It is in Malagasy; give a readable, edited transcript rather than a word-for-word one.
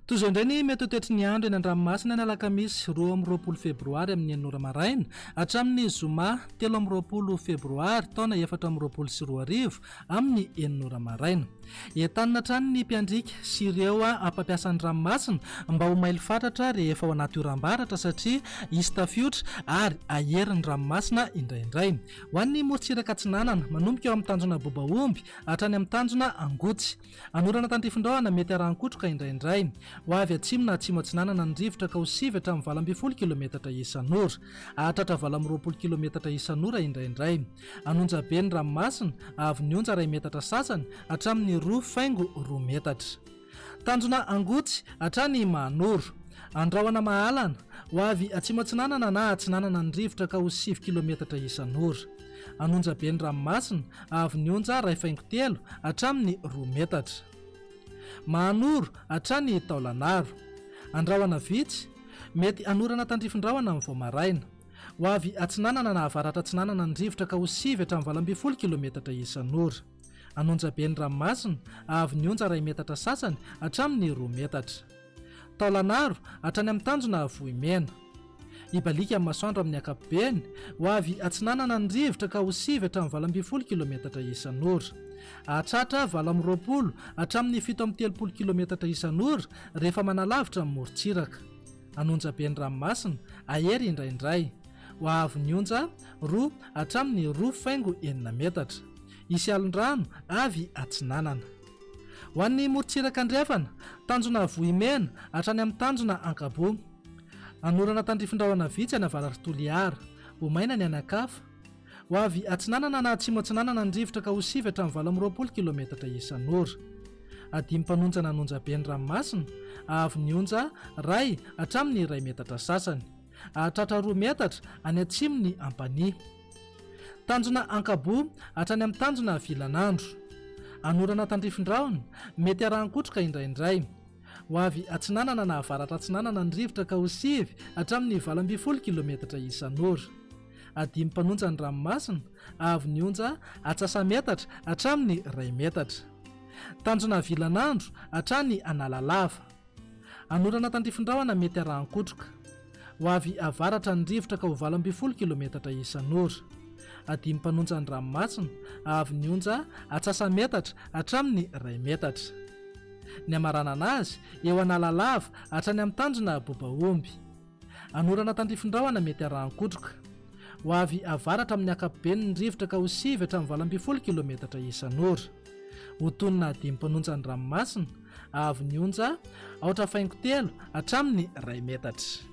Toy indray ny mety toetry ny andro eny an-dranomasina ny alakamisy 2 febroary amin'ny 9 maraina hatramin'ny zoma 3 febroary taona 2024 amin'ny 9 maraina. Entanina trany ny mpiandrika sy ireo mpampiasa ny ranomasina mba ho maily fatratra rehefa ao anaty oram-baratra satria isy tafiotra ary aherin'ny ranomasina indraindray. Ho an'ny morontsiraka atsinanana manomboka eo amin'ny tanjona bobaomby hatrany amin'ny tanjona angotsy. Anorana tandrifin-drahona mety harankotroka indraindray. Ho avy atsimo na atsimo atsinanana ny rivotra ka ho sivy hatramin'ny 20 kilometatra isan'ora, hahatratra 20 kilometatra isan'ora indraindray. Anonja be ny ranomasina avy ny onja 2 metatra sasany hatramin'ny 2.2 metatra. Tanjona angotsy hatrany manoro. Andrahoana mahalana ho avy atsimo atsinanana na atsinanana ny rivotra ka ho 7 kilometatra isan'ora. Anonja be ny ranomasina avy ny onja 2.3 hatramin'ny 2 metatra. Manoro hatrany taolanaro. Andrahoana vitsy mety anorana tandrifin-drahona amin'ny vao maraina. Ho avy atsinanana na avaratra atsinanana ny rivotra ka ho 7 hatramin'ny 20 kilometatra isan'ora. Anonja be ny ranomasina avy ny onja 2 metatra sasany hatramin'ny 2 metatra. Taolanaro hatrany amin'ny tanjona vohimena. Ibalika amin'ny masoandro amin'ny ankapobeny ho avy atsinanana ny rivotra ka ho 7 hatramin'ny 20 kilometatra isan'ora. Hahatratra 20 hatramin'ny 7 kilometatra isan'ora rehefa manalavitra amin'ny morontsiraka. Anonja be ny ranomasina ahery indraindray. Ho avy ny onja 2 hatramin'ny 2.9 metatra. Isy alon-drano avy atsinanana. Ho an'ny morontsiraka andrefana tanjona vohimena hatrany amin'ny tanjona ankabo. Anorana tandrifin-drahona vitsy any avaratra toliara. Ho maina ny anakafa. Ho avy atsinanana na atsimo atsinanana ny rivotra ka ho 7 hatramin'ny 20 kilometatra isan'ora. Adimy mpanonjana anonja be ny ranomasina avy ny onja 2 hatramin'ny 2 metatra sasany. Hahatratra 2 metatra any atsimony amin'ny. Tanjona ankabo hatrany amin'ny tanjona VINAN'NY. Anorana tandrifin-drahona mety harankotroka indraindray. Ho avy atsinanana na avaratra atsinanana ny rivotra ka ho 7 hatramin'ny 20 kilometatra isan'ora. Adimy mpanonja ny ranomasina avy ny onja atsasametatra hatramin'ny 2 metatra. Tanjona VINAN'NY hatrany analalava. Anorana tandrifin-drahona mety harankotroka. Ho avy avaratra ny rivotra ka ho 20 kilometatra isan'ora. Adimy mpanonja ny ranomasina avy ny onja atsasametatra hatramin'ny 2 metatra. Ny amarana anazy eo analalava hatrany amin'ny tanjona bobaomby. Anorana tandrifin-drahona mety harankotroka. Ho avy avaratra amin'ny ankapobeny ny rivotra ka ho 7 hatramin'ny 20 kilometatra isan'ora. Ho tonina adimy mpanonja ny ranomasina avy ny onja 3.3 hatramin'ny 2 metatra.